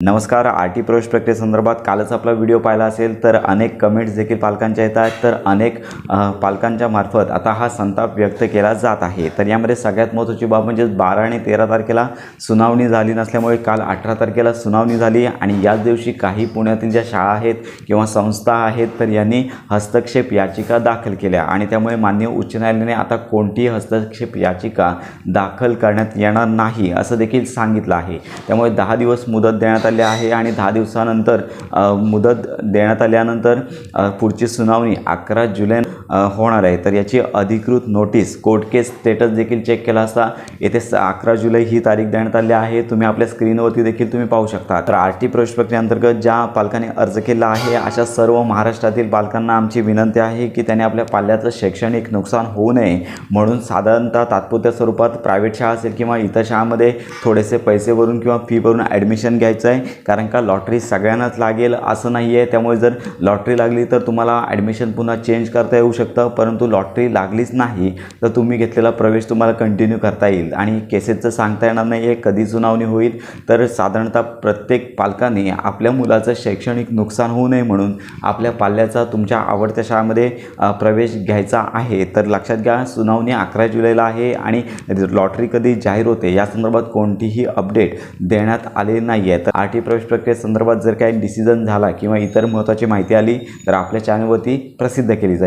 नमस्कार. आर-टी प्रवेश प्रक्रियेसंदर्भात कालच आपला व्हिडिओ पाहिला असेल तर अनेक कमेंट्स देखील पालकांच्या येतात, तर अनेक पालकांच्या मार्फत आता हा संताप व्यक्त केला जात आहे. तर यामध्ये सगळ्यात महत्त्वाची बाब म्हणजे 12 आणि 13 तारखेला सुनावणी झाली नसल्यामुळे काल 18 तारखेला सुनावणी झाली आणि याच दिवशी काही पुण्यातील ज्या शाळा आहेत किंवा संस्था आहेत तर यांनी हस्तक्षेप याचिका दाखल केल्या आणि त्यामुळे माननीय उच्च न्यायालयाने आता कोणतीही हस्तक्षेप याचिका दाखल करण्यात येणार नाही असं देखील सांगितलं आहे. त्यामुळे 10 दिवस मुदत देण्यात आले आहे आणि 10 दिवसानंतर मुदत देण्यात आल्यानंतर पुढची सुनावणी 11 जुलै होणार आहे. तर याची अधिकृत नोटीस कोर्ट केस स्टेटस देखील चेक केला असता येथे 11 जुलै ही तारीख देण्यात आली आहे. तुम्ही आपल्या स्क्रीनवरती देखील तुम्ही पाहू शकता. तर आर-टी प्रवेश प्रक्रियेअंतर्गत ज्या पालकांनी अर्ज केला आहे अशा सर्व महाराष्ट्रातील पालकांना आमची विनंती आहे की त्याने आपल्या पाल्याचं शैक्षणिक नुकसान होऊ नये म्हणून साधारणतः तात्पुरत्या स्वरूपात प्रायव्हेट शाळा असेल किंवा इतर शाळांमध्ये थोडेसे पैसे भरून किंवा फी भरून ॲडमिशन घ्यायचं आहे. कारण का लॉटरी सगळ्यांनाच लागेल असं नाही आहे. त्यामुळे जर लॉटरी लागली तर तुम्हाला ॲडमिशन पुन्हा चेंज करता येऊ शकतं, परंतु लॉटरी लागलीच नाही तर तुम्ही घेतलेला प्रवेश तुम्हाला कंटिन्यू करता येईल. आणि केसेसचं सांगता येणार नाही आहे कधी सुनावणी होईल. तर साधारणतः प्रत्येक पालकाने आपल्या मुलाचं शैक्षणिक नुकसान होऊ नये म्हणून आपल्या पाल्याचा तुमच्या आवडत्या शाळेमध्ये प्रवेश घ्यायचा आहे. तर लक्षात घ्या, सुनावणी 11 जुलैला आहे आणि लॉटरी कधी जाहीर होते या संदर्भात कोणतीही अपडेट देण्यात आले नाही आहे. तर आर-टी प्रवेश प्रक्रियेसंदर्भात जर काही डिसिजन झाला किंवा इतर महत्त्वाची माहिती आली तर आपल्या चॅनलवरती प्रसिद्ध केली जाईल.